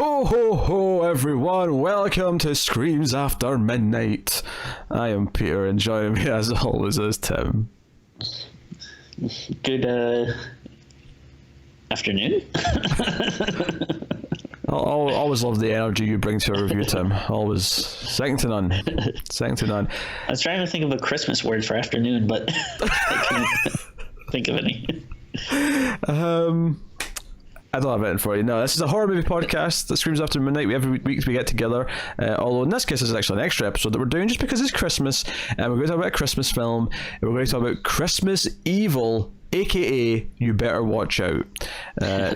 Ho ho ho everyone, welcome to Screams After Midnight. I am Peter and joining me as always is Tim. Good afternoon. I always love the energy you bring to a review, Tim. Always second to none. Second to none. I was trying to think of a Christmas word for afternoon, but I couldn't think of any. I don't have anything for you. No, this is a horror movie podcast that Screams After Midnight. Every week we get together. Although in this case, this is actually an extra episode that we're doing just because it's Christmas, and we're going to talk about a Christmas film, and we're going to talk about Christmas Evil, aka You Better Watch Out.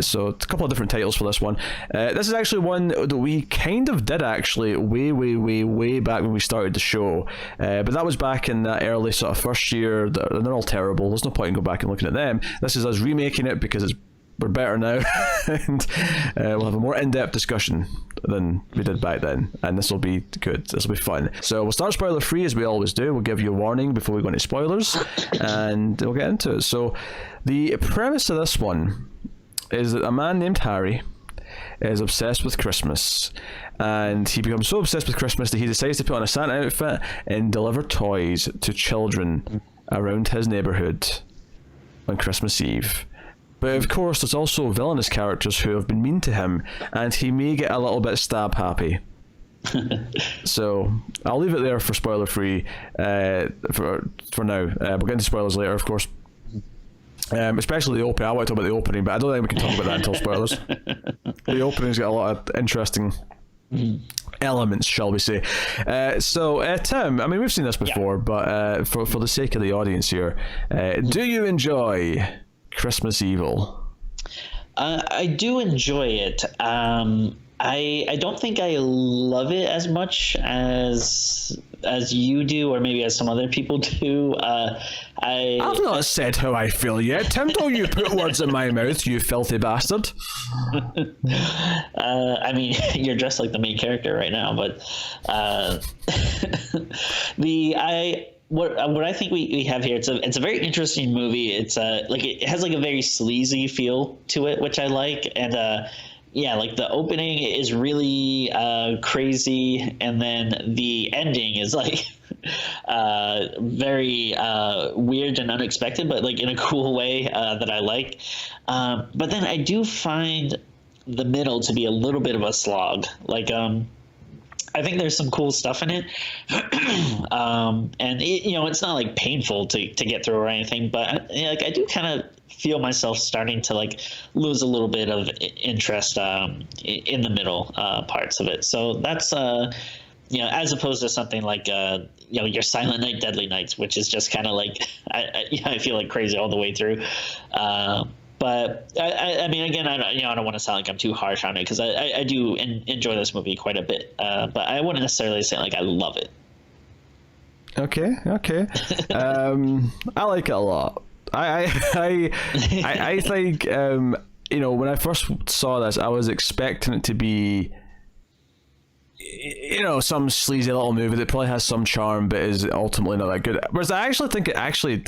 So it's a couple of different titles for this one. This is actually one that we kind of did actually way back when we started the show. But that was back in that early sort of first year, and they're all terrible. There's no point in going back and looking at them. This is us remaking it because we're better now, and we'll have a more in-depth discussion than we did back then, and this will be good. This will be fun. So we'll start spoiler free as we always do. We'll give you a warning before we go into spoilers, and we'll get into it. So the premise of this one is that a man named Harry is obsessed with Christmas, and he becomes so obsessed with Christmas that he decides to put on a Santa outfit and deliver toys to children around his neighborhood on Christmas Eve. But of course, there's also villainous characters who have been mean to him, and he may get a little bit stab happy. So I'll leave it there for spoiler free for now. We'll get into spoilers later, of course. Especially the opening. I want to talk about the opening, but I don't think we can talk about that until spoilers. The opening's got a lot of interesting elements, shall we say. So Tim, I mean, we've seen this before, but for the sake of the audience here, do you enjoy Christmas Evil? I do enjoy it. I don't think I love it as much as you do, or maybe as some other people do. I've not said how I feel yet. Tim, don't you put words in my mouth, you filthy bastard. I mean, you're dressed like the main character right now, but What I think we have here, it's a very interesting movie. It's like it has like a very sleazy feel to it, which I like, and like the opening is really crazy, and then the ending is like very weird and unexpected, but like in a cool way that I like. But then I do find the middle to be a little bit of a slog. Like I think there's some cool stuff in it, and it's not like painful to get through or anything, but like I do kind of feel myself starting to like lose a little bit of interest in the middle parts of it. So that's as opposed to something like your Silent Night, Deadly Nights, which is just kind of like I feel like crazy all the way through. But I mean, again, I don't want to sound like I'm too harsh on it, because I do enjoy this movie quite a bit. But I wouldn't necessarily say like I love it. Okay. I like it a lot. I think when I first saw this, I was expecting it to be some sleazy little movie that probably has some charm, but is ultimately not that good. Whereas I actually think it actually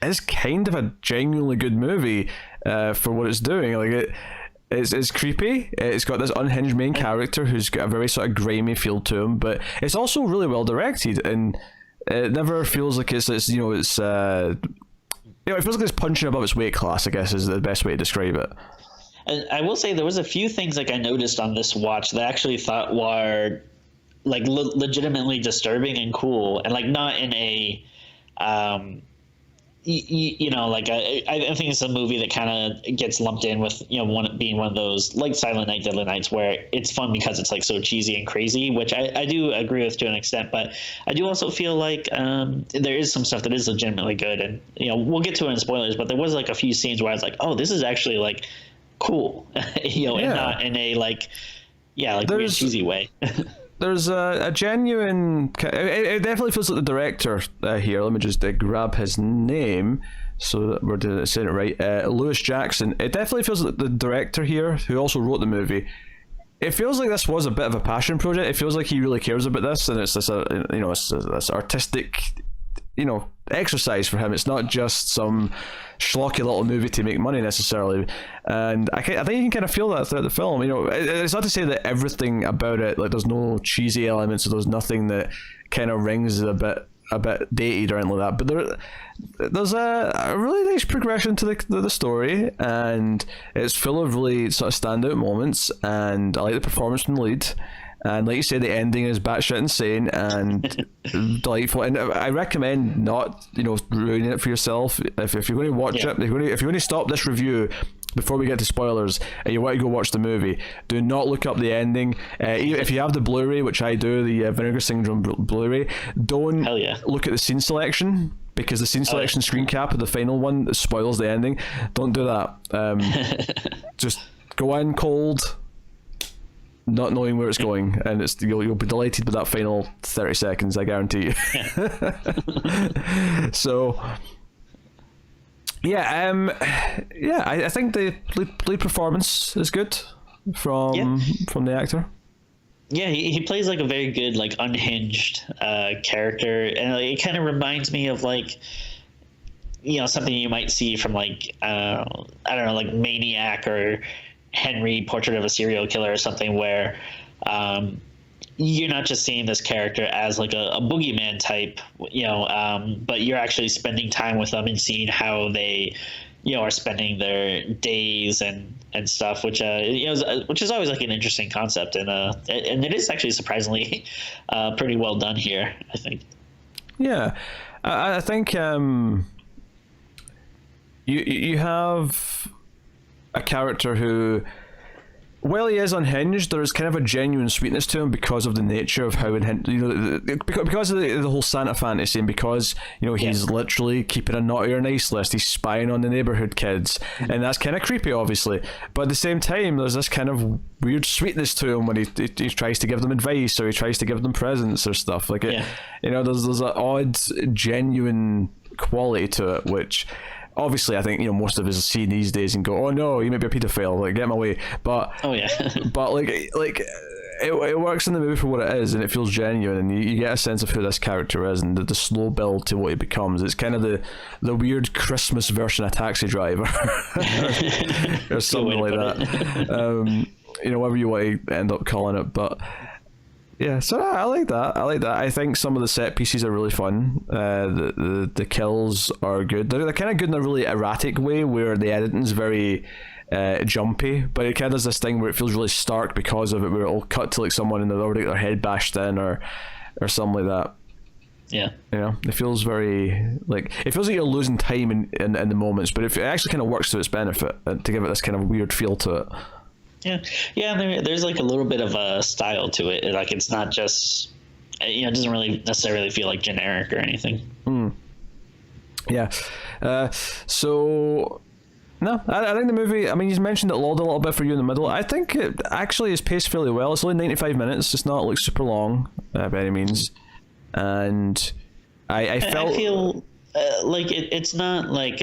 is kind of a genuinely good movie for what it's doing. Like it's creepy. It's got this unhinged main character who's got a very sort of grimy feel to him, but it's also really well directed, and it never feels like it feels like it's punching above its weight class, I guess is the best way to describe it. And I will say there was a few things like I noticed on this watch that I actually thought were like legitimately disturbing and cool, and like not in a like I think it's a movie that kind of gets lumped in with being one of those like Silent Night, Deadly Nights, where it's fun because it's like so cheesy and crazy, which I do agree with to an extent, but I do also feel like there is some stuff that is legitimately good, and we'll get to it in spoilers, but there was like a few scenes where I was like, oh, this is actually like cool, and not in a like weird cheesy way. There's a genuine... It definitely feels like the director here. Let me just grab his name so that we're saying it right. Lewis Jackson. It definitely feels like the director here, who also wrote the movie, it feels like this was a bit of a passion project. It feels like he really cares about this, and it's this, this artistic exercise for him. It's not just some schlocky little movie to make money necessarily, and I think you can kind of feel that throughout the film. It's not to say that everything about it, like there's no cheesy elements, or there's nothing that kind of rings a bit dated or anything like that, but there's a really nice progression to the story, and it's full of really sort of standout moments, and I like the performance from the lead. And like you say, the ending is batshit insane and delightful. And I recommend not, ruining it for yourself. If you're going to watch it, if you're going to stop this review before we get to spoilers, and you want to go watch the movie, do not look up the ending. If you have the Blu-ray, which I do, the Vinegar Syndrome Blu-ray, don't look at the scene selection, because the scene selection screen cap of the final one spoils the ending. Don't do that. Just go in cold, not knowing where it's going, and you'll be delighted with that final 30 seconds, I guarantee you. So I think the lead performance is good from the actor. Yeah, he plays like a very good, like, unhinged character, and it kind of reminds me of, like, something you might see from, like, I don't know, like Maniac or Henry, Portrait of a Serial Killer, or something, where you're not just seeing this character as like a boogeyman type, but you're actually spending time with them and seeing how they, are spending their days and stuff, which which is always like an interesting concept, and it is actually surprisingly pretty well done here, I think. Yeah, I think you have a character who, while he is unhinged, there is kind of a genuine sweetness to him because of the nature of how because of the whole Santa fantasy, and because he's literally keeping a naughty or nice list. He's spying on the neighborhood kids, and that's kind of creepy, obviously. But at the same time, there's this kind of weird sweetness to him when he tries to give them advice, or he tries to give them presents or stuff like it. There's an odd, genuine quality to it, which obviously I think most of us see these days and go, oh no, you might be a pedophile, like, get him away. But but like it works in the movie for what it is, and it feels genuine, and you get a sense of who this character is, and the slow build to what he becomes. It's kind of the weird Christmas version of Taxi Driver or something like that. Whatever you want to end up calling it, but yeah, so I like that. I think some of the set pieces are really fun. The kills are good. They're kind of good in a really erratic way, where the editing's very jumpy, but it kind of does this thing where it feels really stark because of it, where it'll cut to like someone and they'll already get their head bashed in or something like that. Yeah. It feels very like you're losing time in the moments, but it actually kind of works to its benefit to give it this kind of weird feel to it. Yeah. There's like a little bit of a style to it. Like, it's not just, it doesn't really necessarily feel like generic or anything. Yeah. So no, I think the movie, I mean, you mentioned it lulled a little bit for you in the middle. I think it actually is paced fairly well. It's only 95 minutes. It's not like super long by any means. And I feel like it's not like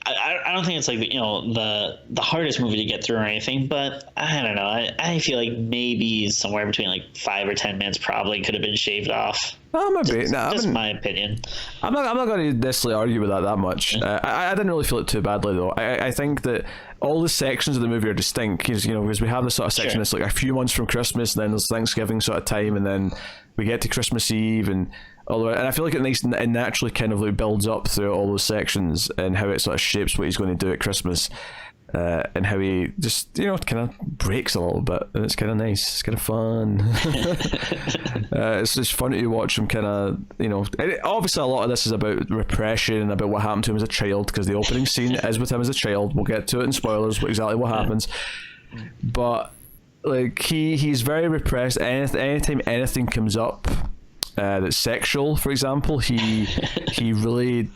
I don't think it's like the hardest movie to get through or anything, but I don't know. I feel like maybe somewhere between like 5 or 10 minutes probably could have been shaved off. Oh, maybe. Just my opinion. I'm not going to necessarily argue with that much. I didn't really feel it too badly though. I think that all the sections of the movie are distinct because we have this sort of section that's like a few months from Christmas, and then there's Thanksgiving sort of time, and then we get to Christmas Eve and I feel like it naturally kind of like builds up through all those sections, and how it sort of shapes what he's going to do at Christmas, and how he just kind of breaks a little bit, and it's kind of nice. It's kind of fun. It's just fun to watch him kind of obviously a lot of this is about repression and about what happened to him as a child, because the opening scene is with him as a child. We'll get to it in spoilers, but exactly what happens. But like he's very repressed. Anytime anything comes up that's sexual, for example, he really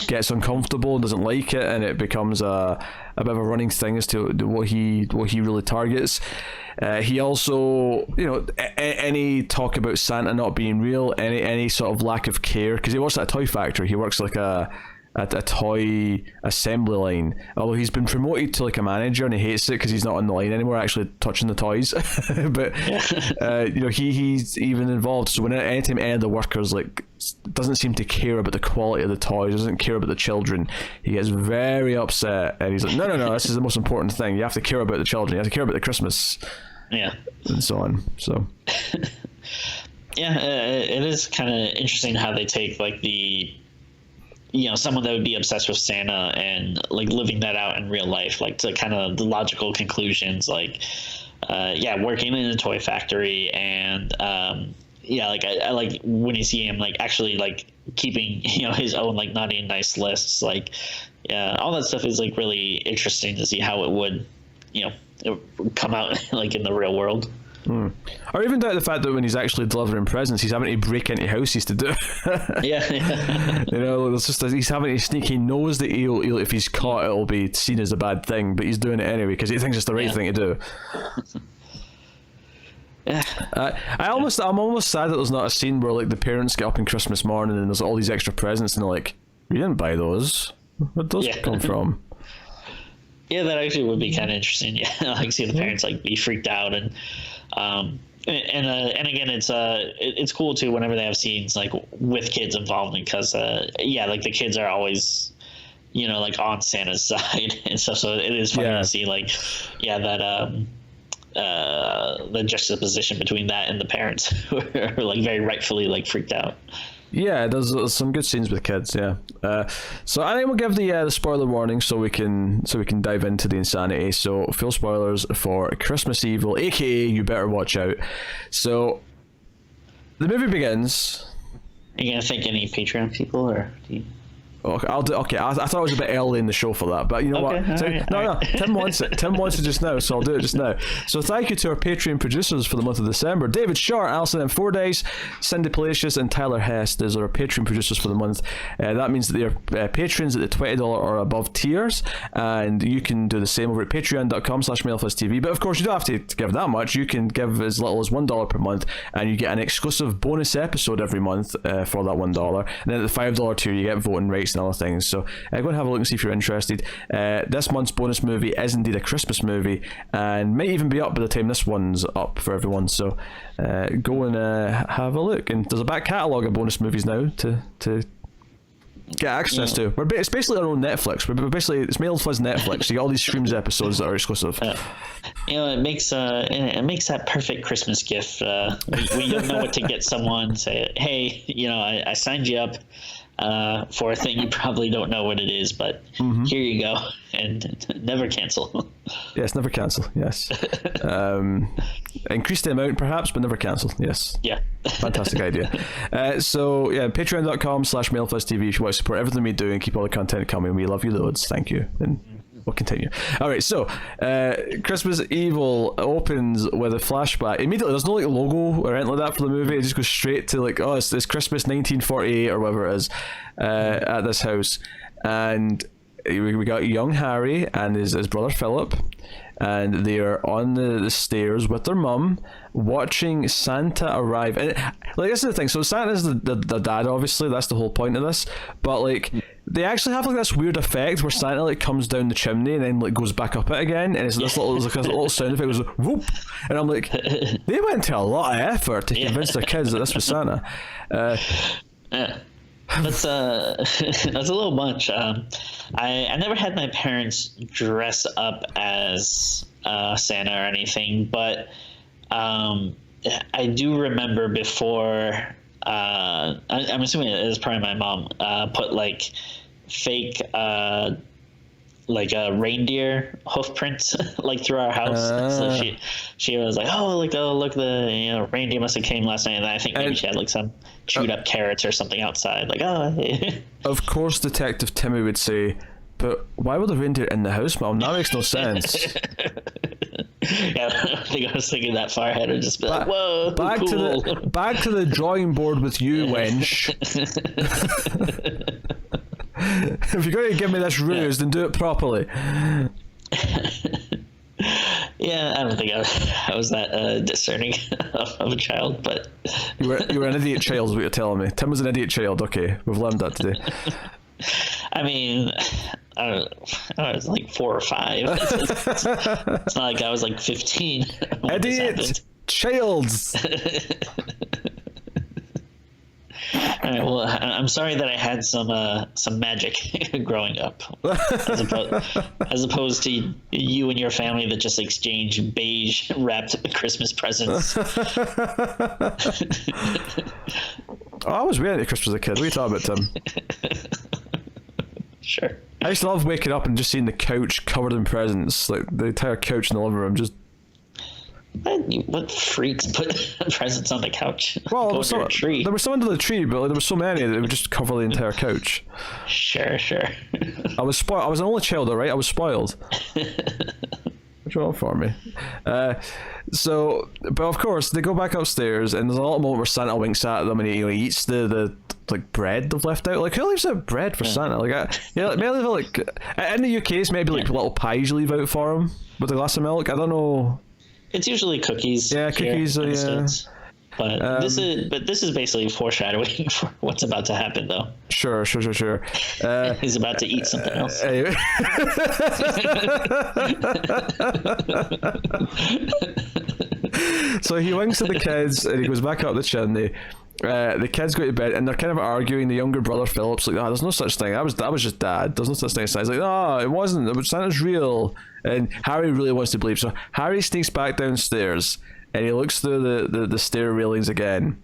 gets uncomfortable and doesn't like it, and it becomes a bit of a running thing as to what he really targets. He also, any talk about Santa not being real, any sort of lack of care, because he works at a toy factory. He works like a at a toy assembly line. Although he's been promoted to like a manager and he hates it because he's not on the line anymore, actually touching the toys. But he's even involved. So when anytime any of the workers like doesn't seem to care about the quality of the toys, doesn't care about the children, he gets very upset and he's like, no, this is the most important thing. You have to care about the children. You have to care about the Christmas. Yeah. And so on. So. Yeah, it is kind of interesting how they take like the, someone that would be obsessed with Santa and like living that out in real life, like to kind of the logical conclusions, like, working in a toy factory and, like I like when you see him like actually like keeping, his own like naughty and nice lists, like, all that stuff is like really interesting to see how it would, it would come out like in the real world. Or even down to the fact that when he's actually delivering presents, he's having to break into houses to do it. Yeah. It's just he's having to sneak. He knows that he'll if he's caught, it'll be seen as a bad thing, but he's doing it anyway because he thinks it's the right thing to do. Yeah. I'm almost sad that there's not a scene where like the parents get up on Christmas morning and there's all these extra presents and they're like, "We didn't buy those. Where'd those come from?" Yeah, that actually would be kind of interesting. Yeah, like see the parents like be freaked out and again, it's cool too whenever they have scenes like with kids involved because like the kids are always like on Santa's side and stuff. So it is funny to see like that the juxtaposition between that and the parents who are like very rightfully like freaked out. Yeah, there's some good scenes with kids. Yeah, so I think we'll give the spoiler warning so we can dive into the insanity. So full spoilers for Christmas Evil, aka You Better Watch Out. So the movie begins. Are you gonna thank any Patreon people or? Okay, I'll do. Okay, I thought it was a bit early in the show for that, but you know what? No. Tim wants it. Tim wants it just now, so I'll do it just now. So thank you to our Patreon producers for the month of December: David Short, Alison M. Fordyce, Cindy Palacios, and Tyler Hest. Those are our Patreon producers for the month. That means that they're patrons at the $20 or above tiers, and you can do the same over at patreon.com/MailFuzzTV. But of course, you don't have to give that much. You can give as little as $1 per month, and you get an exclusive bonus episode every month for that $1. And then at the $5 tier, you get voting rights and other things. So go and have a look and see if you're interested. This month's bonus movie is indeed a Christmas movie and might even be up by the time this one's up for everyone. So go and have a look. And there's a back catalogue of bonus movies now to get access to. It's basically our own Netflix. It's Mail Fuzz Netflix. You get all these streams episodes that are exclusive. It makes that perfect Christmas gift. When you don't know what to get someone, say, hey, I signed you up for a thing you probably don't know what it is, but here you go, and never cancel. Yes, never cancel. Yes. Increase the amount perhaps, but never cancel. Yes. Yeah. Fantastic idea. So yeah, patreon.com/MailFuzzTV if you want to support everything we do and keep all the content coming. We love you loads. Thank you. And we'll continue. All right, so Christmas Evil opens with a flashback. Immediately, there's no like logo or anything like that for the movie. It just goes straight to like, oh, it's Christmas 1948 or whatever it is at this house, and we got young Harry and his brother Philip, and they are on the stairs with their mum watching Santa arrive. And like, this is the thing, so Santa's the dad, obviously, that's the whole point of this, but like they actually have like this weird effect where Santa like comes down the chimney and then like goes back up it again, and it's this little sound effect goes whoop, and I'm like, they went to a lot of effort to convince their kids that this was Santa. That's a little much. I never had my parents dress up as Santa or anything, but I do remember before. I'm assuming it was probably my mom put like fake like a reindeer hoof prints like through our house. So she was like, oh look the reindeer must have came last night, and I think maybe she had like some chewed up carrots or something outside, like Of course Detective Timmy would say, but why were the reindeer in the house, Mom? That makes no sense. Yeah, I think I was thinking that far ahead and just be like, whoa, back cool. back to the drawing board with you, wench. If you're going to give me this ruse, then do it properly. Yeah, I don't think I was that discerning of a child, but you were an idiot child is what you're telling me. Tim was an idiot child. Okay, we've learned that today. I mean, I don't know, I was like 4 or 5. It's not like I was like 15 when this Idiot happened. childs. All right, well, I'm sorry that I had some magic growing up, as opposed to you and your family that just exchange beige wrapped Christmas presents. Oh, I was way into Christmas as a kid. What are you talking about, Tim? Sure. I used to love waking up and just seeing the couch covered in presents, like the entire couch in the living room. Just What freaks put presents on the couch? well, Go under a tree. there was some under the tree, but there were so many that it would just cover the entire couch. Sure. I was spoiled. I was an only child, all right. I was spoiled. What you want from me? But of course they go back upstairs, and there's a little moment where Santa winks at them, and he eats the like bread they've left out. Like, who leaves out bread for Santa? Like, maybe like in the UK it's maybe like little pies you leave out for him with a glass of milk. I don't know. It's usually cookies. Yeah, cookies. Here in the Yeah. States. But this is basically foreshadowing for what's about to happen, though. Sure. He's about to eat something else. Anyway. So he winks at the kids and he goes back up the chimney. The kids go to bed and they're kind of arguing. The younger brother Philip's like, "Oh, there's no such thing. That was just Dad. There's no such thing as Santa." He's like, "No, it wasn't. Santa's real." And Harry really wants to believe. So Harry sneaks back downstairs and he looks through the stair railings again,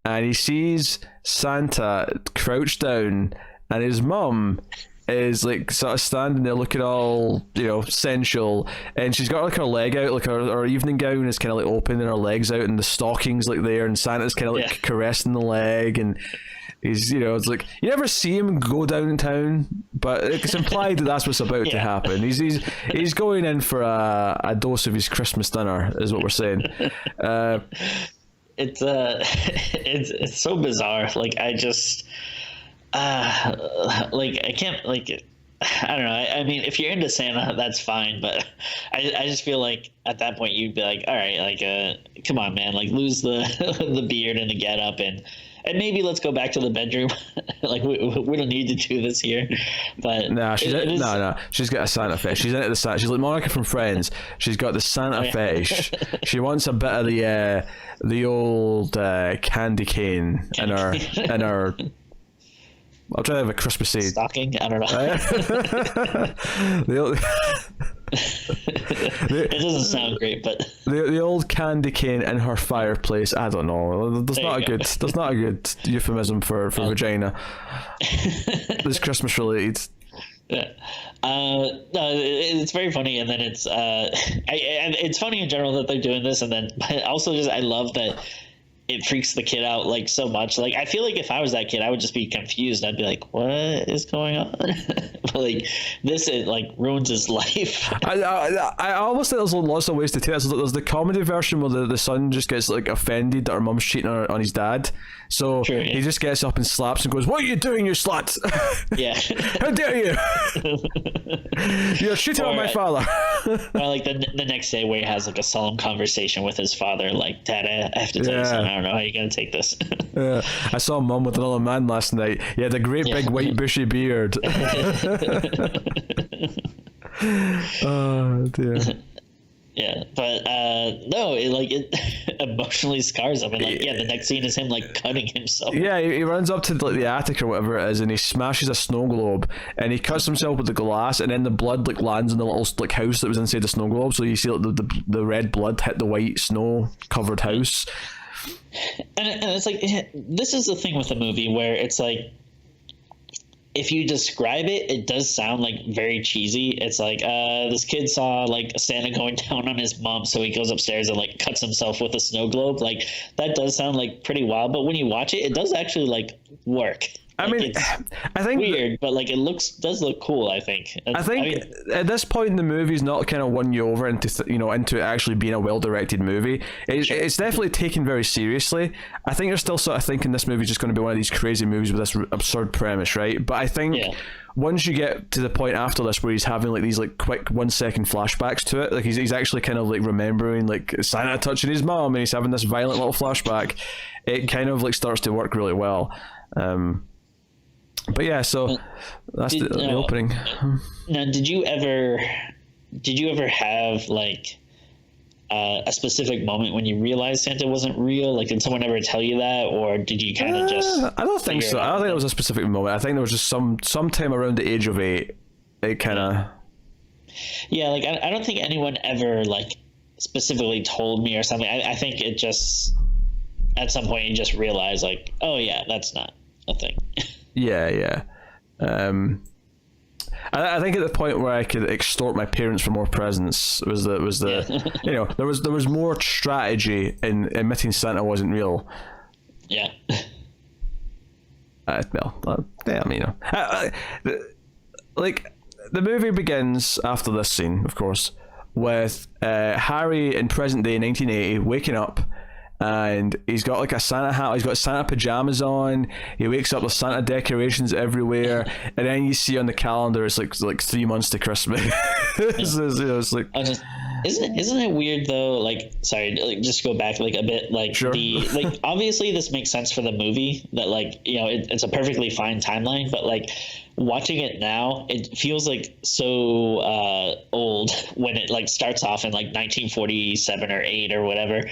and he sees Santa crouched down, and his mum is like sort of standing there looking all, sensual, and she's got like her leg out, like her evening gown is kind of like open and her legs out, and the stockings like there, and Santa's kind of like caressing the leg, and he's, it's like you never see him go downtown, but it's implied that that's what's about to happen. He's going in for a dose of his Christmas dinner, is what we're saying. It's so bizarre. Like, I just I can't, like, I don't know. I mean, if you're into Santa, that's fine, but I just feel like at that point you'd be like, all right, like, come on, man, like, lose the the beard and the get up, and maybe let's go back to the bedroom. Like, we don't need to do this here. But no, she's got a Santa fetish. She's into the Santa. She's like Monica from Friends. She's got the Santa fetish. She wants a bit of the old candy cane in her. I'll try to have a Christmassy stocking. I don't know. It doesn't sound great, but the old candy cane in her fireplace. I don't know. There's not a good euphemism for vagina. It's Christmas related. Yeah. No, it's very funny, and then it's funny in general that they're doing this, and then but also just I love that it freaks the kid out like so much. Like, I feel like if I was that kid, I would just be confused. I'd be like, what is going on? But like this, it like ruins his life. I almost think there's lots of ways to take this. There's the comedy version where the son just gets like offended that her mum's cheating on his dad. So he just gets up and slaps and goes, "What are you doing, you slut? Yeah. How dare you? You're cheating on my father." Or like the next day where he has like a solemn conversation with his father, like, "Dad, I have to tell you something. I don't know how you're gonna take this." I saw Mum with another man last night. He had a great big white bushy beard. Oh dear. Yeah, but no, it emotionally scars him, and like the next scene is him like cutting himself. Yeah, he runs up to like the attic or whatever it is, and he smashes a snow globe, and he cuts himself with the glass, and then the blood like lands in the little like house that was inside the snow globe. So you see like, the red blood hit the white snow covered house. And it's like, this is the thing with the movie where it's like, if you describe it, it does sound like very cheesy. It's like, this kid saw like Santa going down on his mom, so he goes upstairs and like cuts himself with a snow globe. Like, that does sound like pretty wild, but when you watch it, it does actually like work. I mean, I think weird, but like it does look cool. I think at this point in the movie's not kind of won you over into into actually being a well directed movie. It's definitely taken very seriously. I think you're still sort of thinking this movie's just going to be one of these crazy movies with this absurd premise, right? But I think once you get to the point after this where he's having like these like quick 1 second flashbacks to it, like he's actually kind of like remembering like Santa touching his mom, and he's having this violent little flashback. It kind of like starts to work really well. But yeah, so that's the opening. Now, did you ever have like a specific moment when you realized Santa wasn't real? Like, did someone ever tell you that, or did you kind of just? I don't think so. I don't think there was a specific moment. I think there was just some time around the age of 8. It kind of. Yeah, like I don't think anyone ever like specifically told me or something. I think it just at some point you just realize like, oh yeah, that's not a thing. Yeah. I think at the point where I could extort my parents for more presents was the you know, there was more strategy in admitting Santa wasn't real. Yeah. Like the movie begins after this scene, of course, with Harry in present day 1980 waking up. And he's got like a Santa hat, he's got Santa pajamas on, he wakes up with Santa decorations everywhere, and then you see on the calendar it's like 3 months to Christmas. It's like, isn't it weird though, like, sorry, like, just go back like a bit, like, sure. Like obviously this makes sense for the movie, that like, you know, it's a perfectly fine timeline, but like watching it now, it feels like so old when it like starts off in like 1947 or 8 or whatever.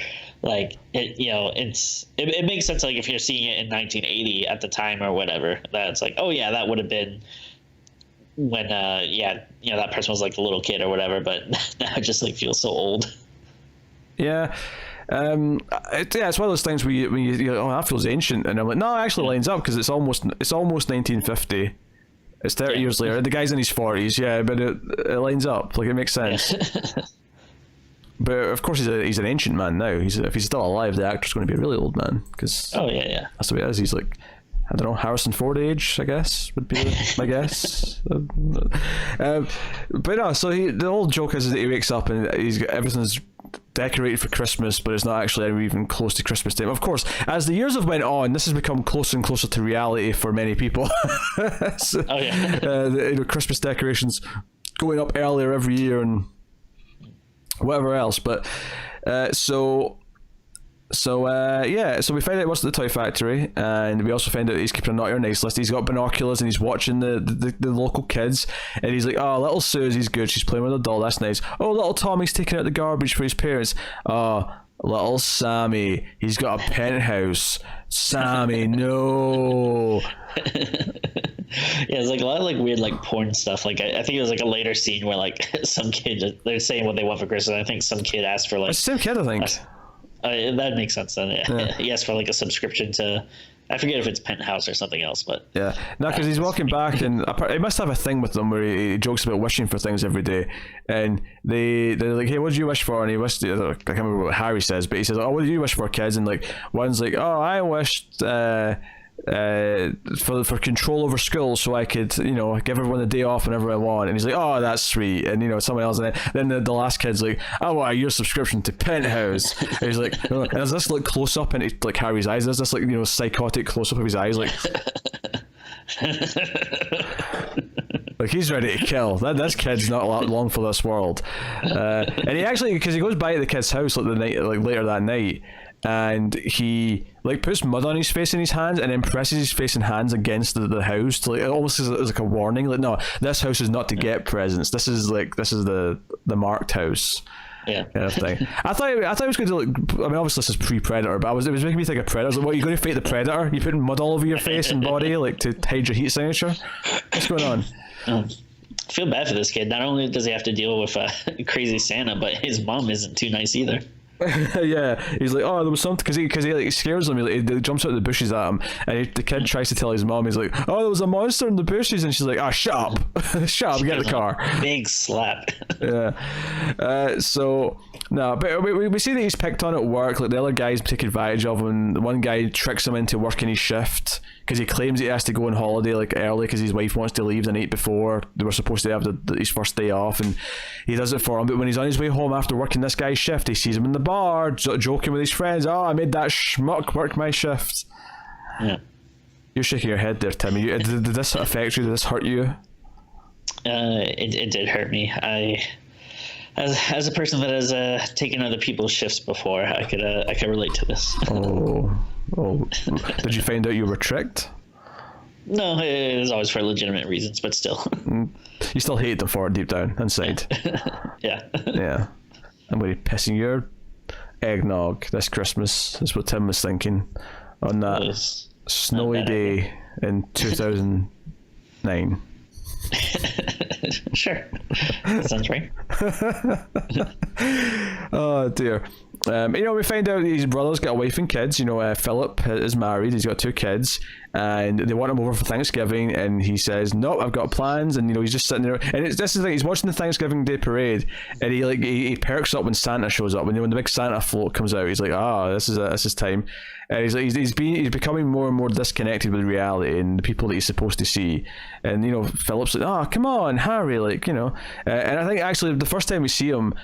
Like it, you know, it makes sense. Like if you're seeing it in 1980 at the time or whatever, that's like, oh yeah, that would have been when, yeah, you know, that person was like the little kid or whatever. But now it just like feels so old. Yeah. It's one of those things where you oh, that feels ancient, and I'm like, no, it actually lines up because it's almost 1950. It's 30 years later. The guy's in his 40s, yeah, but it lines up. Like it makes sense. But of course, he's an ancient man now. If he's still alive, the actor's going to be a really old man. Cause that's the way it is. He's like, I don't know, Harrison Ford age, I guess, would be my guess. But no, so the old joke is that he wakes up and everything's decorated for Christmas, but it's not actually even close to Christmas time. Of course, as the years have went on, this has become closer and closer to reality for many people. So, the Christmas decorations going up earlier every year and whatever else, but so we find out it wasn't the toy factory, and we also find out he's keeping a naughty or nice list. He's got binoculars and he's watching the local kids, and he's like, oh, little Susie's good, she's playing with a doll, that's nice. Oh, little Tommy's taking out the garbage for his parents. Oh, little Sammy, he's got a penthouse. Sammy, no. Yeah, it's like a lot of like weird like porn stuff. Like I think it was like a later scene where like some kid, they're saying what they want for Christmas. I think some kid asked for like, it's the same kid, I think. That makes sense then. Yeah. He asked for like a subscription to, I forget if it's Penthouse or something else, but yeah, no, because he's walking back, and he must have a thing with them where he jokes about wishing for things every day, and they're like, hey, what do you wish for? And he wished, I can't remember what Harry says, but he says, oh, what do you wish for, kids? And like one's like, oh, I wished for control over school, so I could, you know, give everyone a day off whenever I want. And he's like, oh, that's sweet. And you know, someone else, and then the last kid's like, I want your subscription to Penthouse. And he's like, oh, and there's this like close up into like Harry's eyes, there's this like, you know, psychotic close up of his eyes, like like he's ready to kill. This kid's not long for this world. And he actually, because he goes by to the kid's house like the night, like later that night, and he like puts mud on his face and his hands, and then presses his face and hands against the house to like, almost as like a warning, like, no, this house is not to get presents, this is the marked house. Yeah, kind of thing. I thought it was going to look, I mean, obviously this is pre-Predator, but it was making me think of Predator. I was like, what, are you going to fight the Predator? You putting mud all over your face and body like to hide your heat signature? What's going on? I feel bad for this kid. Not only does he have to deal with crazy Santa, but his mom isn't too nice either. Yeah, he's like, oh, there was something, because he like scares him. He jumps out of the bushes at him, and the kid tries to tell his mom. He's like, oh, there was a monster in the bushes, and she's like, ah, shut up, shut up, get in the car. Big slap. Yeah. So no, but we see that he's picked on at work. Like the other guys take advantage of him. The one guy tricks him into working his shift because he claims he has to go on holiday like early because his wife wants to leave the night before they were supposed to have his first day off, and he does it for him. But when he's on his way home after working this guy's shift, he sees him in the bar joking with his friends. Oh, I made that schmuck work my shift. Yeah. You're shaking your head there, Timmy. Did this affect you? Did this hurt you? It did hurt me. As a person that has taken other people's shifts before, I could relate to this. Oh, did you find out you were tricked? No, it was always for legitimate reasons, but still. You still hate them for it deep down inside. Yeah. Yeah. I'm going to be pissing your eggnog this Christmas. That's what Tim was thinking on that snowy day in 2009. Sure. Sounds right. Oh dear. We find out his brother's got a wife and kids. Philip is married. He's got 2 kids, and they want him over for Thanksgiving. And he says, "No, I've got plans." And he's just sitting there. And this is the thing. He's watching the Thanksgiving Day parade, and he perks up when Santa shows up. When the big Santa float comes out, he's like, this is time." And he's becoming more and more disconnected with reality and the people that he's supposed to see. And Philip's like, "Oh, come on, Harry!" And I think actually the first time we see him.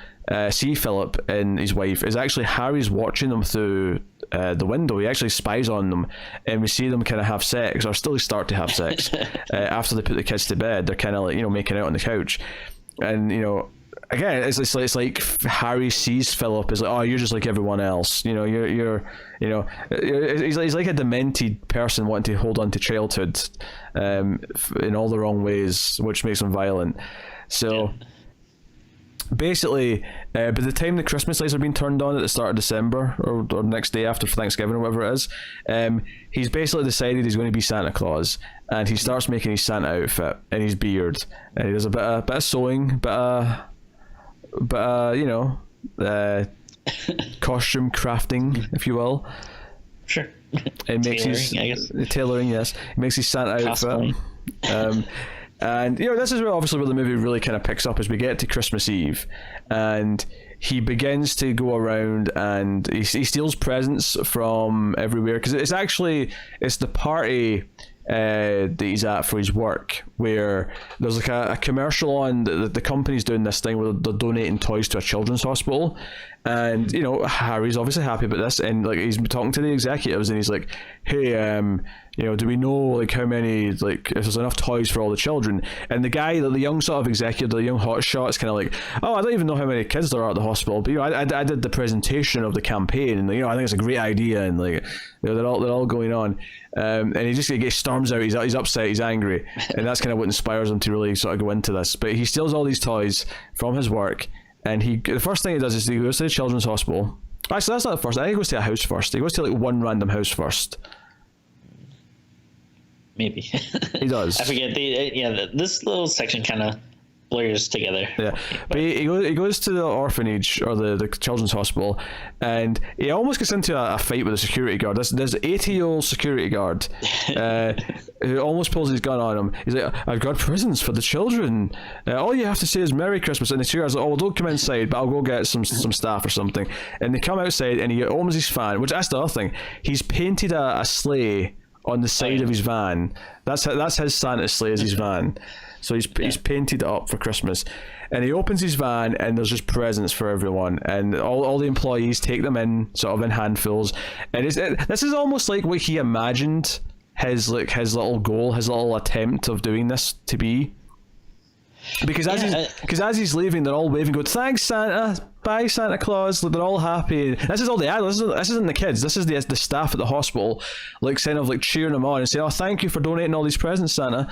See Philip and his wife is actually Harry's watching them through the window. He actually spies on them, and we see them kind of have sex, or still start to have sex after they put the kids to bed. They're kind of like making out on the couch, and again it's like Harry sees Philip as like, "Oh, you're just like everyone else. You're he's like a demented person wanting to hold on to childhood in all the wrong ways, which makes him violent." So. Yeah. Basically, by the time the Christmas lights are being turned on at the start of December or next day after Thanksgiving or whatever it is, he's basically decided he's going to be Santa Claus, and he starts making his Santa outfit and his beard, and he does a bit of sewing, costume crafting, if you will. Sure. And makes tailoring, yes. He makes his Santa outfit. And this is obviously where the movie really kind of picks up as we get to Christmas Eve, and he begins to go around and he steals presents from everywhere, because it's the party that he's at for his work, where there's like a commercial on the company's doing this thing where they're donating toys to a children's hospital, and Harry's obviously happy about this, and like he's talking to the executives and he's like, "Hey, do we know like how many, like if there's enough toys for all the children?" And the guy, the young sort of executive, the young hotshot, is kind of like, "Oh, I don't even know how many kids there are at the hospital, but I did the presentation of the campaign, and I think it's a great idea, and like they're all going on." And he storms out. He's upset. He's angry, and that's kind of what inspires him to really sort of go into this. But he steals all these toys from his work, and the first thing he does is he goes to the children's hospital. Actually, that's not the first. I think he goes to a house first. He goes to like one random house first. Maybe he does. I forget. This little section kind of blurs together. Yeah, but he goes to the orphanage or the children's hospital, and he almost gets into a fight with a security guard. There's 80-year-old security guard who almost pulls his gun on him. He's like, "I've got presents for the children. All you have to say is Merry Christmas." And the security guard's like, "Oh, well, don't come inside, but I'll go get some staff or something." And they come outside, and he opens his van, which that's the other thing. He's painted a sleigh on the side of his van. That's his Santa sleigh, is his van. So he's painted it up for Christmas, and he opens his van, and there's just presents for everyone, and all the employees take them in sort of in handfuls, and this is almost like what he imagined his little goal, his little attempt of doing this to be. Because as he's leaving, they're all waving, going, "Thanks, Santa. Bye, Santa Claus." They're all happy. This is all the adults. This isn't the kids. This is the staff at the hospital, like kind of like cheering him on and saying, "Oh, thank you for donating all these presents, Santa."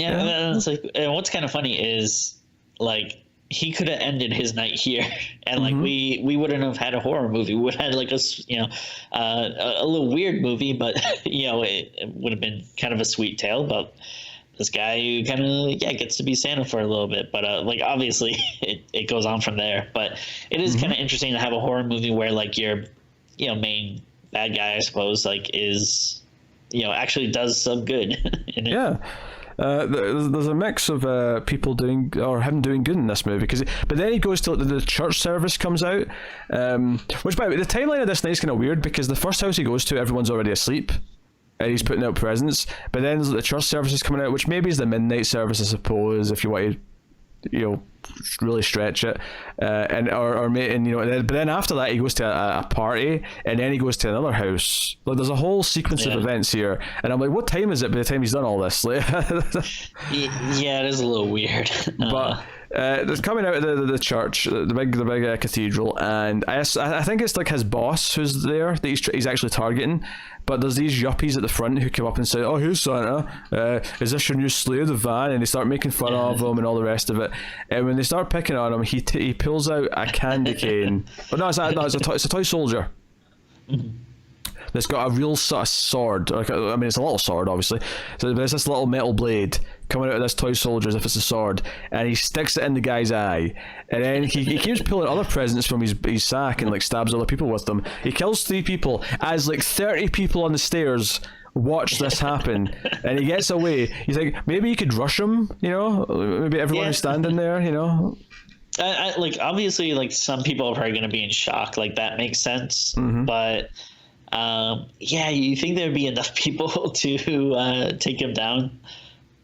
It's like, and what's kind of funny is like he could have ended his night here, and like we wouldn't have had a horror movie. We would have had like a little weird movie, but it would have been kind of a sweet tale about this guy who kind of gets to be Santa for a little bit, but like obviously it goes on from there. But it is kind of interesting to have a horror movie where like your main bad guy, I suppose, like is actually does some good in it. Yeah. There's a mix of people doing or him doing good in this movie, but then he goes to the church service comes out, which by the way, the timeline of this night is kind of weird, because the first house he goes to, everyone's already asleep and he's putting out presents, but then the church service is coming out, which maybe is the midnight service, I suppose, if you want to really stretch it, and you know, but then after that he goes to a party, and then he goes to another house. Like there's a whole sequence of events here, and I'm like, what time is it by the time he's done all this? Like, yeah, it is a little weird. But it's coming out of the church, the big cathedral, and I think it's like his boss who's there that he's actually targeting. But there's these yuppies at the front who come up and say, "Oh, here's Santa. Is this your new sleigh, the van?" And they start making fun of him and all the rest of it. And when they start picking on him, he pulls out a candy cane. But no, it's a toy soldier. That's got a real sort of sword. Like, I mean, it's a little sword, obviously. So there's this little metal blade coming out of this toy soldier as if it's a sword, and he sticks it in the guy's eye. And then he keeps pulling other presents from his sack and like stabs other people with them. He kills 3 people as like 30 people on the stairs watch this happen, and he gets away. You think maybe you could rush him, you know? Maybe everyone who's standing there, you know? I like obviously like some people are probably going to be in shock. Like that makes sense, but. Yeah, you think there'd be enough people to take him down,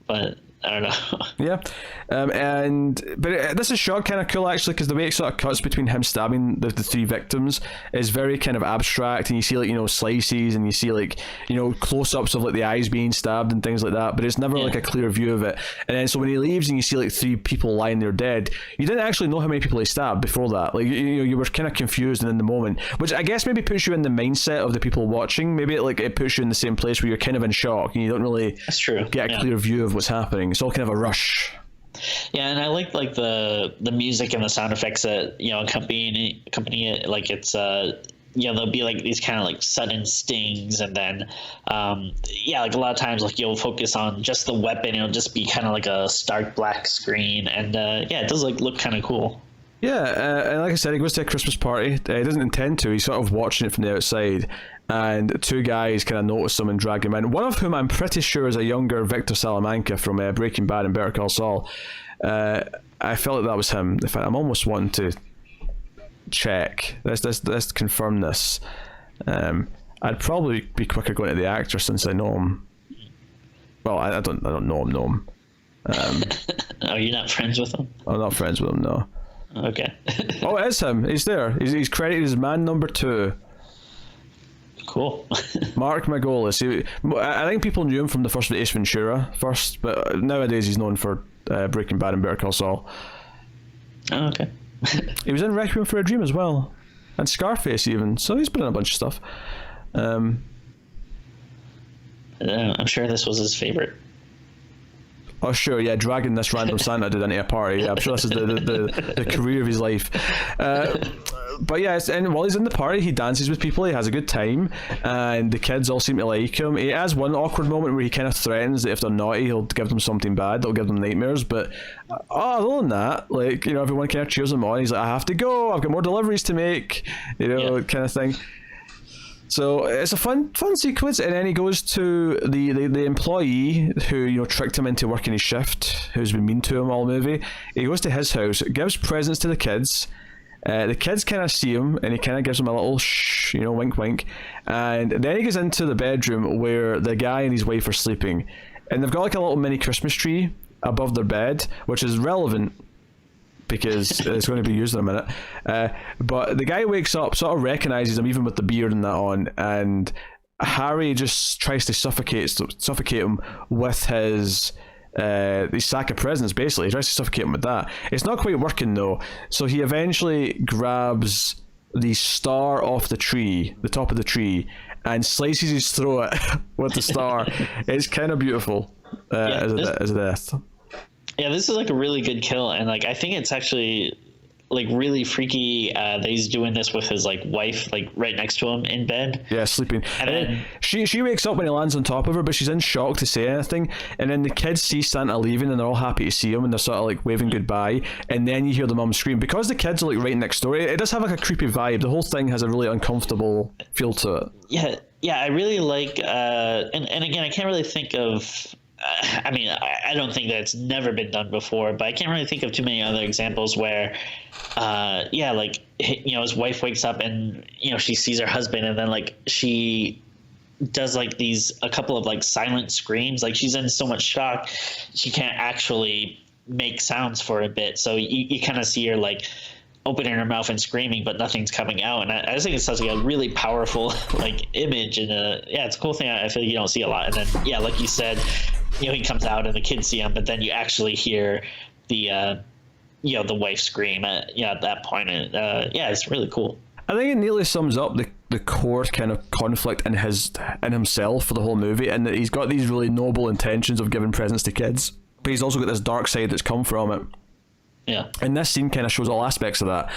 but I don't know. Yeah, but this is shot kind of cool actually, because the way it sort of cuts between him stabbing the 3 victims is very kind of abstract, and you see like, you know, slices, and you see like, you know, close-ups of like the eyes being stabbed and things like that, but it's never like a clear view of it. And then so when he leaves and you see like 3 people lying there dead, you didn't actually know how many people he stabbed before that. Like you were kind of confused and in the moment, which I guess maybe puts you in the mindset of the people watching. Maybe it puts you in the same place where you're kind of in shock and you don't really get a clear view of what's happening. It's all kind of a rush. Yeah, and I like the music and the sound effects that, you know, accompany it. Like it's you know, there'll be like these kind of like sudden stings, and then like a lot of times like you'll focus on just the weapon. It'll just be kind of like a stark black screen, and it does like look kind of cool. Yeah, and like I said, he goes to a Christmas party. He doesn't intend to. He's sort of watching it from the outside, and 2 guys kind of notice him and drag him in. One of whom I'm pretty sure is a younger Victor Salamanca from Breaking Bad and Better Call Saul. I felt like that was him. In fact, I'm almost wanting to check. Let's confirm this. I'd probably be quicker going to the actor since I know him. Well, I don't know him. Oh, you're not friends with him? I'm not friends with him, no. Okay. Oh, it is him. He's there. He's credited as man number 2. Cool. Mark Margolis. I think people knew him from the first Ace Ventura first, but nowadays he's known for Breaking Bad and Better Call Saul. Oh, okay. He was in Requiem for a Dream as well, and Scarface even. So he's been in a bunch of stuff. I'm sure this was his favorite. Oh sure, yeah, dragging this random Santa dude into a party. Yeah, I'm sure this is the career of his life. But yeah, and while he's in the party, he dances with people. He has a good time, and the kids all seem to like him. He has one awkward moment where he kind of threatens that if they're naughty, he'll give them something bad. That'll give them nightmares. But other than that, like, you know, everyone kind of cheers him on. He's like, I have to go. I've got more deliveries to make. You know, kind of thing. So it's a fun sequence, and then he goes to the employee who, you know, tricked him into working his shift, who's been mean to him all movie. He goes to his house, gives presents to the kids. The kids kind of see him, and he kind of gives them a little shh, you know, wink wink. And then he goes into the bedroom where the guy and his wife are sleeping, and they've got like a little mini Christmas tree above their bed, which is relevant because it's going to be used in a minute. But the guy wakes up, sort of recognizes him even with the beard and that on, and Harry just tries to suffocate him with his sack of presents. Basically, he tries to suffocate him with that. It's not quite working though, so he eventually grabs the star off the tree, the top of the tree, and slices his throat with the star. It's kind of beautiful as a death. Yeah, this is like a really good kill, and like I think it's actually like really freaky that he's doing this with his like wife like right next to him in bed. Yeah, sleeping. And then she wakes up when he lands on top of her, but she's in shock to say anything. And then the kids see Santa leaving, and they're all happy to see him, and they're sort of like waving goodbye. And then you hear the mum scream because the kids are like right next door. It does have like a creepy vibe. The whole thing has a really uncomfortable feel to it. Yeah, I really like. And again, I can't really think of. I mean, I don't think that it's never been done before, but I can't really think of too many other examples where, like, you know, his wife wakes up and, you know, she sees her husband, and then like she does like a couple of like silent screams. Like she's in so much shock, she can't actually make sounds for a bit. So you kind of see her like opening her mouth and screaming, but nothing's coming out. And I just think it's such like a really powerful like image, and it's a cool thing. I feel like you don't see a lot. And then like you said, he comes out and the kids see him, but then you actually hear the the wife scream at that point. And it's really cool. I think it nearly sums up the core kind of conflict in himself for the whole movie, and that he's got these really noble intentions of giving presents to kids, but he's also got this dark side that's come from it. Yeah. And this scene kind of shows all aspects of that.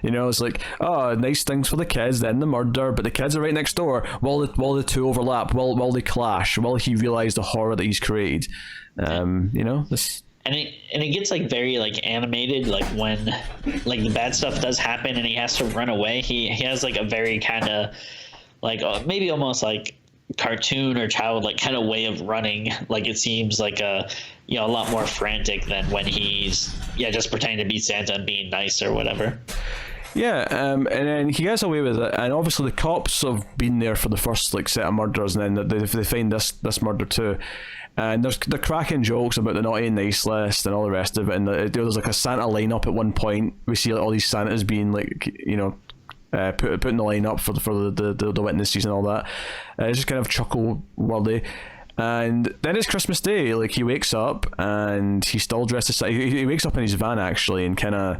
It's like, oh, nice things for the kids, then the murder, but the kids are right next door. While the two overlap, while they clash, while he realizes the horror that he's created. This. And it gets like very like animated, like when like the bad stuff does happen and he has to run away. He has like a very kind of like maybe almost like cartoon or childlike kind of way of running. Like it seems like a lot more frantic than when he's just pretending to be Santa and being nice or whatever. And then he gets away with it, and obviously the cops have been there for the first like set of murders, and then they find this murder too. And they're cracking jokes about the naughty and nice list and all the rest of it. And there's like a Santa lineup at one point. We see like all these Santas being like, putting the line up for the witnesses and all that. It's just kind of chuckle worthy. And then it's Christmas Day. Like he wakes up and he's still dressed as he wakes up in his van actually, and kind of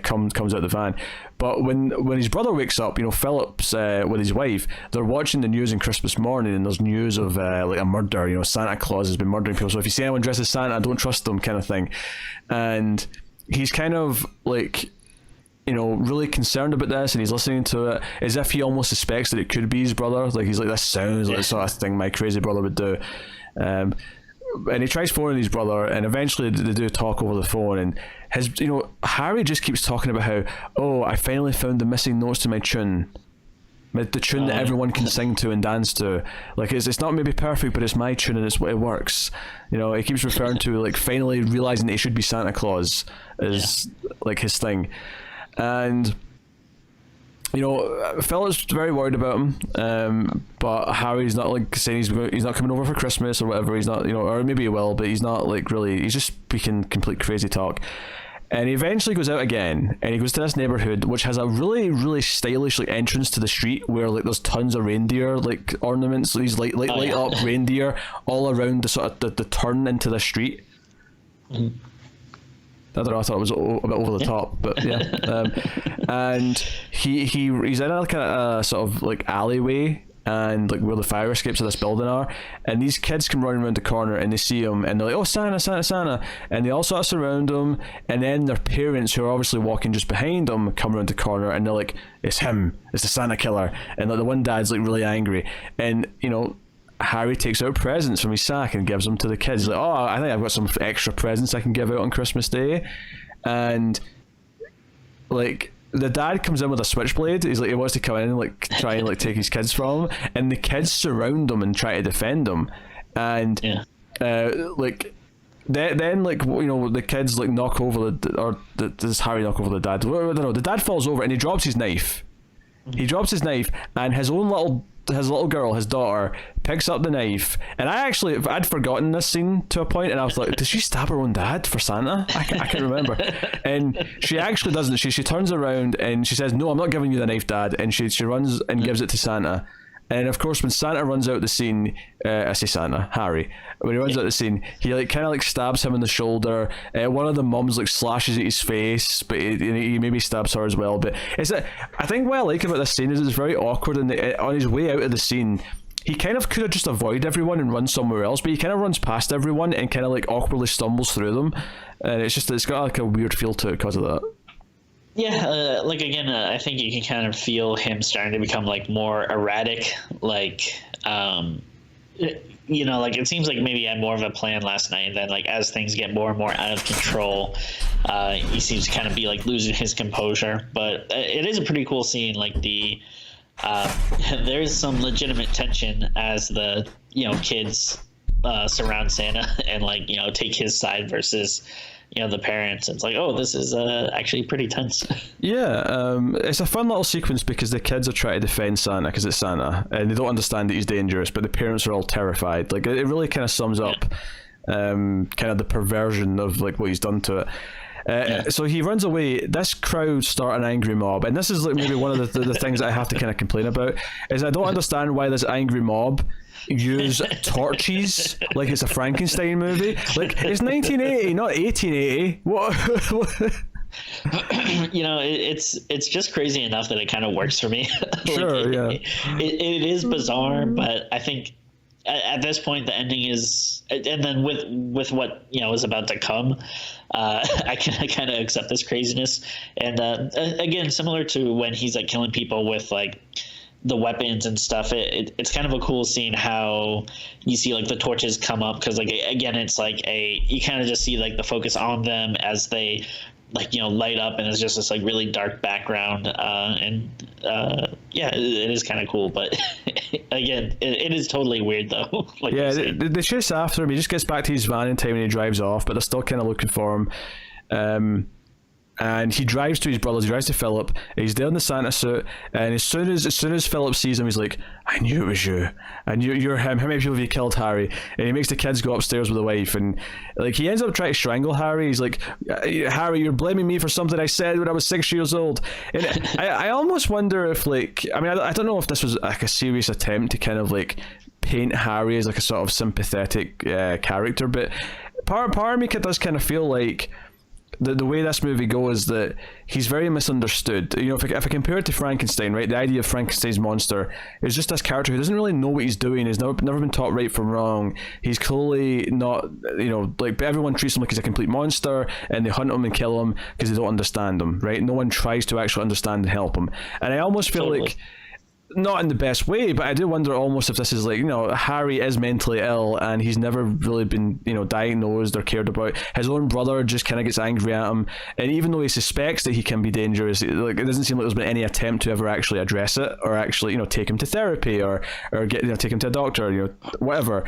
comes out the van. But when his brother wakes up, Philip's with his wife, they're watching the news on Christmas morning, and there's news of like a murder. Santa Claus has been murdering people, so if you see anyone dressed as Santa, don't trust them, kind of thing. And he's kind of like really concerned about this, and he's listening to it as if he almost suspects that it could be his brother. Like he's like, this sounds like the sort of thing my crazy brother would do. And he tries phoning his brother, and eventually they do talk over the phone, and Harry just keeps talking about how, oh, I finally found the missing notes to my tune. The tune that everyone can sing to and dance to. Like it's not maybe perfect, but it's my tune and it works. He keeps referring to like finally realizing that he should be Santa Claus is like his thing. And Philip's very worried about him, but Harry's not like saying he's not coming over for Christmas or whatever. He's not, or maybe he will, but he's not like really. He's just speaking complete crazy talk. And he eventually goes out again, and he goes to this neighborhood which has a really, really stylish like entrance to the street where like there's tons of reindeer like ornaments, these light up reindeer all around the sort of the turn into the street. Mm-hmm. I don't know, I thought it was a bit over the top, but yeah. And he's in a kind of sort of like alleyway, and like where the fire escapes of this building are, and these kids come running around the corner and they see him, and they're like, oh, Santa, Santa, Santa, and they all sort of surround him, and then their parents, who are obviously walking just behind them, come around the corner, and they're like, it's him, it's the Santa killer, and like the one dad's like really angry, and Harry takes out presents from his sack and gives them to the kids. He's like, oh, I think I've got some extra presents I can give out on Christmas Day. And like the dad comes in with a switchblade. He's like, he wants to come in and like try and like take his kids from him, and the kids surround him and try to defend him. And like then like the kids like knock over does Harry knock over the dad? I don't know. The dad falls over and he drops his knife. He drops his knife, and his little girl, his daughter, picks up the knife. And I'd forgotten this scene to a point, and I was like, did she stab her own dad for Santa? I can't remember. And she actually doesn't. She turns around and she says, no, I'm not giving you the knife, Dad. And she runs and gives it to Santa. And of course, when Santa runs out the scene, I say Santa, Harry. When he runs out the scene, he like kind of like stabs him in the shoulder. One of the mums like slashes at his face, but he maybe stabs her as well. But I think what I like about this scene is it's very awkward. And on his way out of the scene, he kind of could have just avoided everyone and run somewhere else, but he kind of runs past everyone and kind of like awkwardly stumbles through them. And it's got like a weird feel to it because of that. Yeah, like again, I think you can kind of feel him starting to become like more erratic. Like, like it seems like maybe he had more of a plan last night, and then like as things get more and more out of control, he seems to kind of be like losing his composure. But it is a pretty cool scene. Like there's some legitimate tension as the kids surround Santa and like take his side versus the parents. It's like, oh, this is actually pretty tense. Yeah, it's a fun little sequence because the kids are trying to defend Santa because it's Santa, and they don't understand that he's dangerous, but the parents are all terrified. Like, it really kind of sums up kind of the perversion of like what he's done to it. So he runs away. This crowd start an angry mob, and this is like maybe one of the things that I have to kind of complain about is I don't understand why this angry mob use torches like it's a Frankenstein movie. Like, it's 1980, not 1880. What? You know, it's just crazy enough that it kind of works for me. Sure, yeah. It is bizarre, but I think at this point the ending is, and then with what is about to come, I can kind of accept this craziness. And again, similar to when he's like killing people with like the weapons and stuff, it's kind of a cool scene how you see like the torches come up, because like again it's like you kind of just see like the focus on them as they like light up, and it's just this like really dark background, yeah, it is kind of cool, but again it is totally weird though. Like, yeah, they chase after him. He just gets back to his van in time and he drives off, but they're still kind of looking for him. And he drives to his brothers. He drives to Philip. He's there in the Santa suit, and as soon as Philip sees him, he's like, "I knew it was you. I knew you're him. How many people have you killed, Harry?" And he makes the kids go upstairs with the wife, and like he ends up trying to strangle Harry. He's like, "Harry, you're blaming me for something I said when I was 6 years old." And I almost wonder if like, I mean, I don't know if this was like a serious attempt to kind of like paint Harry as like a sort of sympathetic character, but part of me does kind of feel like the way this movie goes, that he's very misunderstood. If I compare it to Frankenstein, right, the idea of Frankenstein's monster is just this character who doesn't really know what he's doing. He's never been taught right from wrong. He's clearly not, like, everyone treats him like he's a complete monster, and they hunt him and kill him because they don't understand him, right? No one tries to actually understand and help him. And I almost feel like, not in the best way, but I do wonder almost if this is like, Harry is mentally ill and he's never really been, diagnosed or cared about. His own brother just kind of gets angry at him, and even though he suspects that he can be dangerous, like, it doesn't seem like there's been any attempt to ever actually address it, or actually, take him to therapy, or get, take him to a doctor, whatever.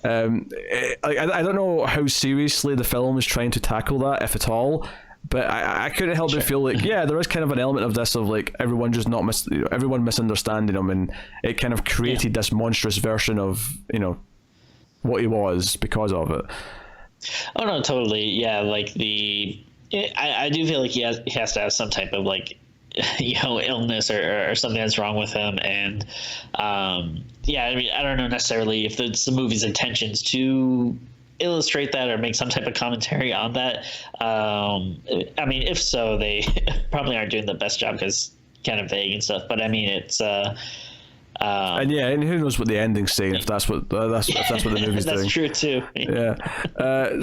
I don't know how seriously the film is trying to tackle that, if at all. But I couldn't help but feel like, yeah, there is kind of an element of this of like everyone just not everyone misunderstanding him, and it kind of created this monstrous version of what he was because of it. Oh no, totally, yeah. Like I do feel like he has to have some type of like illness or something that's wrong with him, and yeah, I mean, I don't know necessarily if it's the movie's intentions to illustrate that or make some type of commentary on that. I mean, if so, they probably aren't doing the best job because kind of vague and stuff. But I mean, it's and yeah, and who knows what the ending's saying, if that's what the movie's doing. That's true too. Yeah.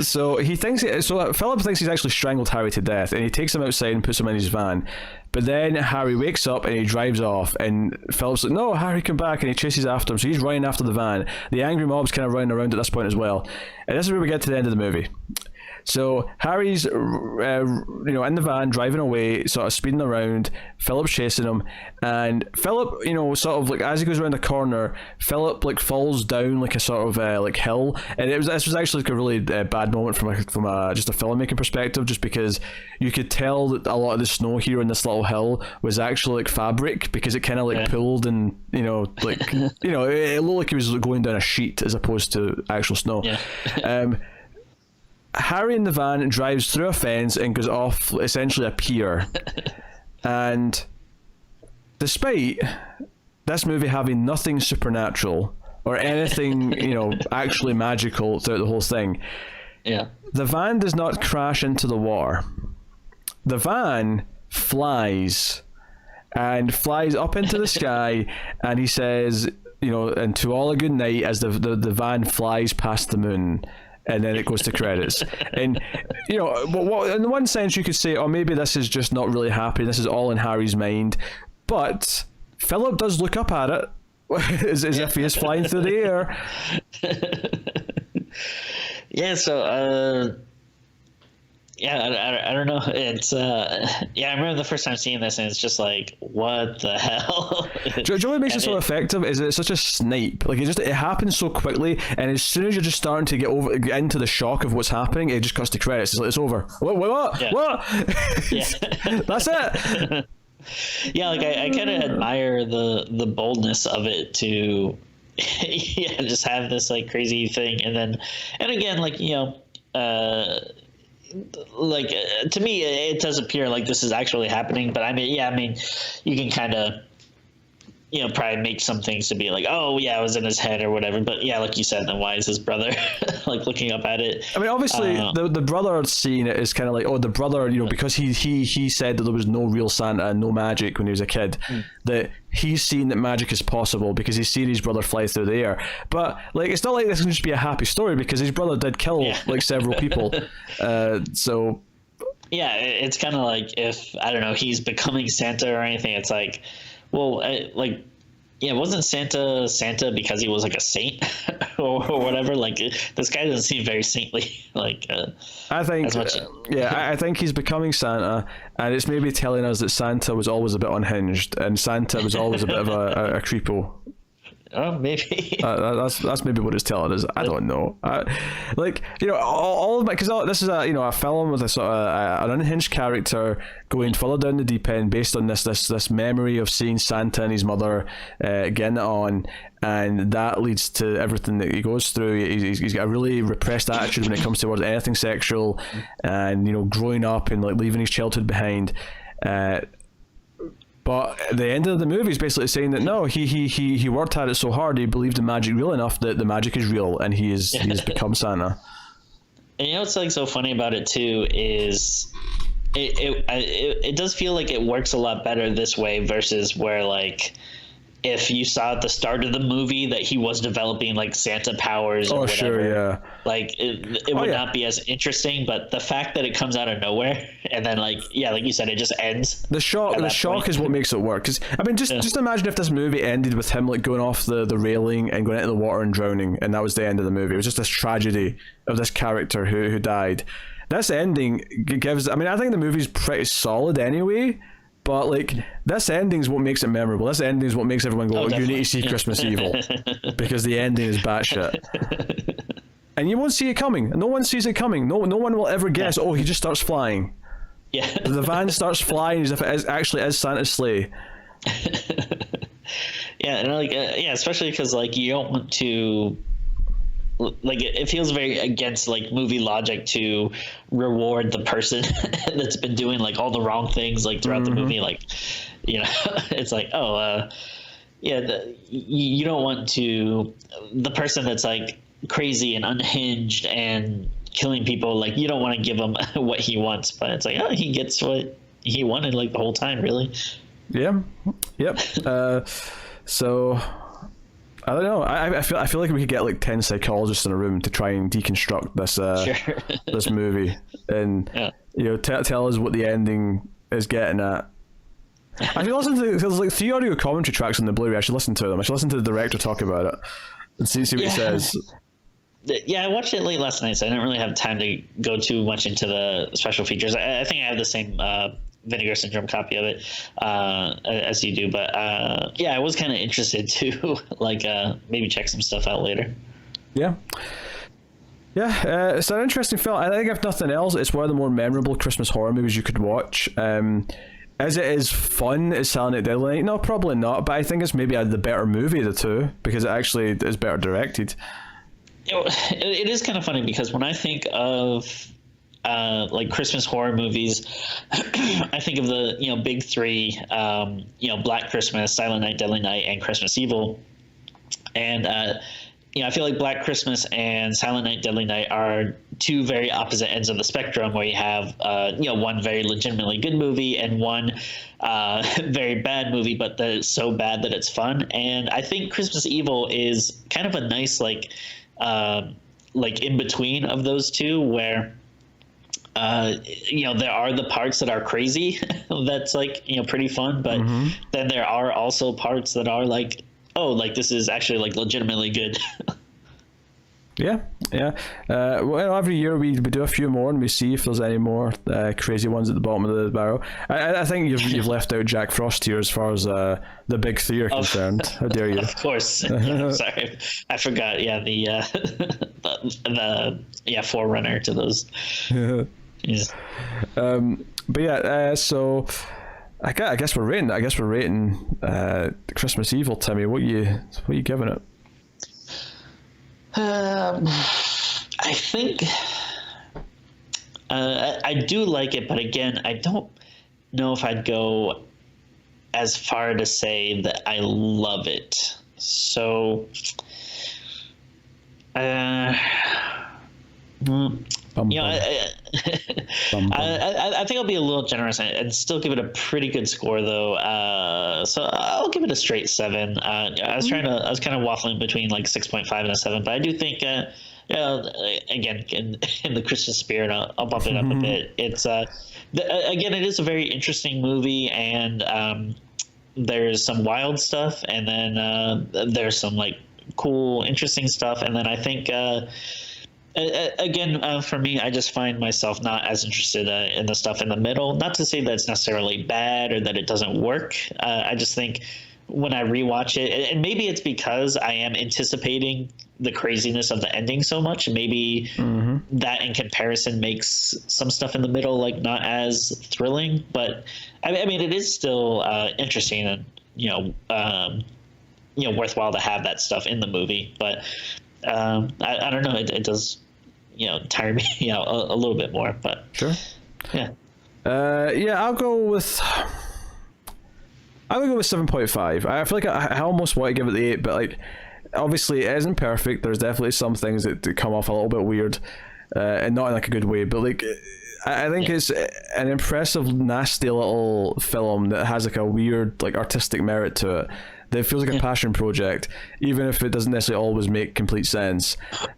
So Philip thinks he's actually strangled Harry to death, and he takes him outside and puts him in his van. But then Harry wakes up and he drives off, and Philip's like, "No, Harry, come back!" And he chases after him. So he's running after the van. The angry mob's kind of running around at this point as well. And this is where we get to the end of the movie. So Harry's, in the van driving away, sort of speeding around. Philip's chasing him, and Philip, sort of like as he goes around the corner, Philip like falls down like a sort of like hill, and this was actually like a really bad moment from just a filmmaking perspective, just because you could tell that a lot of the snow here on this little hill was actually like fabric, because it kind of like pulled and it looked like he was going down a sheet as opposed to actual snow. Harry in the van drives through a fence and goes off essentially a pier. And despite this movie having nothing supernatural or anything, actually magical throughout the whole thing, the van does not crash into the water. The van flies up into the sky, and he says, and to all a good night, as the van flies past the moon. And then it goes to credits. And, in one sense you could say, oh, maybe this is just not really happening. This is all in Harry's mind. But Philip does look up at it as if he is flying through the air. Yeah, so, I don't know. It's, I remember the first time seeing this, and it's just like, what the hell? Do you know what makes it so effective? Is it's such a snipe. Like, it happens so quickly, and as soon as you're just starting to get into the shock of what's happening, it just cuts to credits. It's like, it's over. What? Yeah. What? Yeah. That's it. Yeah, like I kind of admire the boldness of it to yeah, just have this like crazy thing, and again, like like to me, it does appear like this is actually happening. But I mean, yeah, I mean, you can kind of probably make some things to be like, oh yeah, it was in his head or whatever. But yeah, like you said, then why is his brother like looking up at it? I mean, obviously, the brother seeing it is kind of like, oh, the brother, because he said that there was no real Santa and no magic when he was a kid, that he's seen that magic is possible because he's seen his brother fly through the air. But like, it's not like this can just be a happy story because his brother did kill like several people. So yeah, it's kind of like if I don't know, he's becoming Santa or anything. It's like, well, like, yeah, wasn't Santa because he was like a saint or whatever? Like, this guy doesn't seem very saintly. Like, I think, I think he's becoming Santa, and it's maybe telling us that Santa was always a bit unhinged, and Santa was always a bit of a creepo. Oh, maybe. That's maybe what it's telling us. I don't know. Like, all of my, because this is a film with a sort of an unhinged character going further down the deep end based on this memory of seeing Santa and his mother getting it on, and that leads to everything that he goes through. He's got a really repressed attitude when it comes towards anything sexual, and growing up and like leaving his childhood behind. But at the end of the movie is basically saying that no, he worked at it so hard, he believed in magic real enough that the magic is real, and he has become Santa. And what's like so funny about it too is it does feel like it works a lot better this way versus where like if you saw at the start of the movie that he was developing like Santa powers or whatever, sure, yeah. Like it would not be as interesting, but the fact that it comes out of nowhere and then like you said, it just ends. The shock is what makes it work. Because I mean, just imagine if this movie ended with him like going off the railing and going into the water and drowning, and that was the end of the movie. It was just this tragedy of this character who died. This ending gives. I mean, I think the movie's pretty solid anyway. But like this ending is what makes it memorable. This ending is what makes everyone go, you need to see Christmas Evil, because the ending is batshit. And you won't see it coming. No one sees it coming. No one will ever guess. Oh, he just starts flying. Yeah. The van starts flying as if it actually is Santa's sleigh. Yeah, and like especially because like you don't want to. Like it feels very against like movie logic to reward the person that's been doing like all the wrong things like throughout the movie. Like, it's like, you don't want to, the person that's like crazy and unhinged and killing people, like you don't want to give him what he wants, but it's like, he gets what he wanted like the whole time, really. Yeah. Yep. So I don't know. I feel like we could get like 10 psychologists in a room to try and deconstruct this this movie, and tell us what the ending is getting at. I should listen to there's like 3 audio commentary tracks on the Blu-ray. I should listen to them. I should listen to the director talk about it and see what he says. Yeah, I watched it late last night, so I didn't really have time to go too much into the special features. I think I have the same Vinegar Syndrome copy of it as you do, but I was kind of interested to like maybe check some stuff out later. It's an interesting film. I think if nothing else, it's one of the more memorable Christmas horror movies you could watch. As it is fun as Silent Night Deadly Night, no, probably not, but I think it's maybe the better movie of the two because it actually is better directed. It is kind of funny because when I think of like Christmas horror movies, I think of the big 3, Black Christmas, Silent Night, Deadly Night, and Christmas Evil, and I feel like Black Christmas and Silent Night, Deadly Night are 2 very opposite ends of the spectrum, where you have one very legitimately good movie and one very bad movie, but that it's so bad that it's fun. And I think Christmas Evil is kind of a nice like in between of those 2, where there are the parts that are crazy that's like pretty fun, but then there are also parts that are like, oh, like this is actually like legitimately good. Well, every year we do a few more and we see if there's any more crazy ones at the bottom of the barrel. I think you've left out Jack Frost here as far as the big 3 are concerned. How dare you? Of course. Sorry, I forgot. Yeah, the forerunner to those. So I guess we're rating. Christmas Evil. Timmy, what you giving it? I think I do like it, but again, I don't know if I'd go as far to say that I love it. So, I think I'll be a little generous and still give it a pretty good score, though. So I'll give it a straight 7. I was kind of waffling between like 6.5 and a 7, but I do think, again, in the Christmas spirit, I'll bump it up a bit. It's again, it is a very interesting movie, and there's some wild stuff, and then there's some like cool, interesting stuff, and then I think. Again, for me, I just find myself not as interested in the stuff in the middle. Not to say that it's necessarily bad or that it doesn't work. I just think when I rewatch it, and maybe it's because I am anticipating the craziness of the ending so much. Maybe that in comparison makes some stuff in the middle like not as thrilling. But I mean, it is still interesting and worthwhile to have that stuff in the movie. But I don't know. It does, tire me out a little bit more. But sure, yeah. I'll go with 7.5. I feel like I almost want to give it the 8, but like obviously it isn't perfect. There's definitely some things that come off a little bit weird, and not in like a good way. But like I think it's an impressive, nasty little film that has like a weird like artistic merit to it. That feels like a passion project, even if it doesn't necessarily always make complete sense.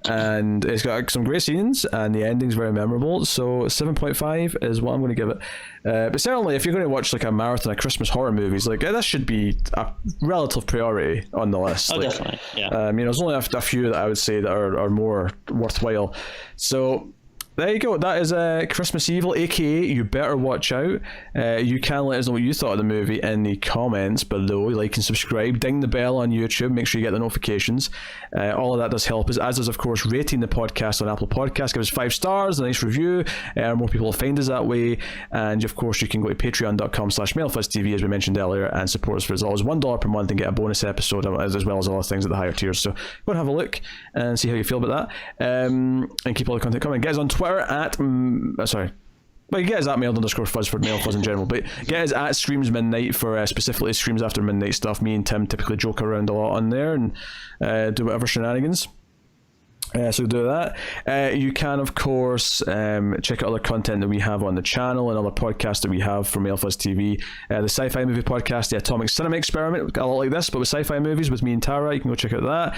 And it's got some great scenes, and the ending's very memorable. So 7.5 is what I'm going to give it. But certainly, if you're going to watch like a marathon of Christmas horror movies, like that should be a relative priority on the list. Oh, like, definitely. Yeah. There's only a few that I would say that are more worthwhile. So. There you go. That is Christmas Evil, aka You Better Watch Out. You can let us know what you thought of the movie in the comments below. Like and subscribe. Ding the bell on YouTube. Make sure you get the notifications. All of that does help us, as does, of course, rating the podcast on Apple Podcasts. Give us 5 stars, a nice review. More people will find us that way. And, of course, you can go to patreon.com/MailFuzzTV, as we mentioned earlier, and support us for as low as $1 per month and get a bonus episode, as well as all the things at the higher tiers. So go and have a look and see how you feel about that. And keep all the content coming. Get us on Twitter at well, you get us at mail_fuzz for mail fuzz in general, but get us at Screams Midnight for specifically Screams After Midnight stuff. Me and Tim typically joke around a lot on there and do whatever shenanigans. So do that. You can, of course, check out other content that we have on the channel and other podcasts that we have from MailFuzz TV. The Sci-Fi Movie Podcast, The Atomic Cinema Experiment, a lot like this, but with sci-fi movies with me and Tara. You can go check out that.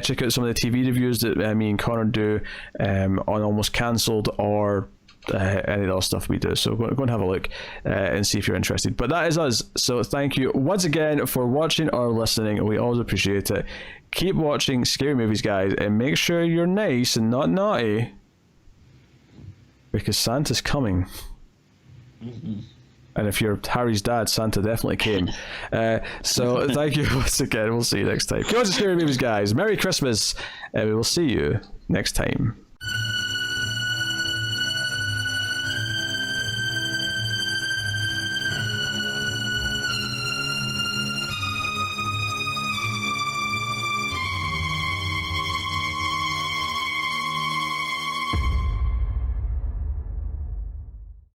Check out some of the TV reviews that me and Connor do on Almost Cancelled or any of the other stuff we do. So go and have a look and see if you're interested. But that is us. So thank you once again for watching or listening. We always appreciate it. Keep watching scary movies, guys, and make sure you're nice and not naughty, because Santa's coming. And if you're Harry's dad, Santa definitely came. So thank you once again. We'll see you next time. Keep watching scary movies, guys. Merry Christmas, and we will see you next time.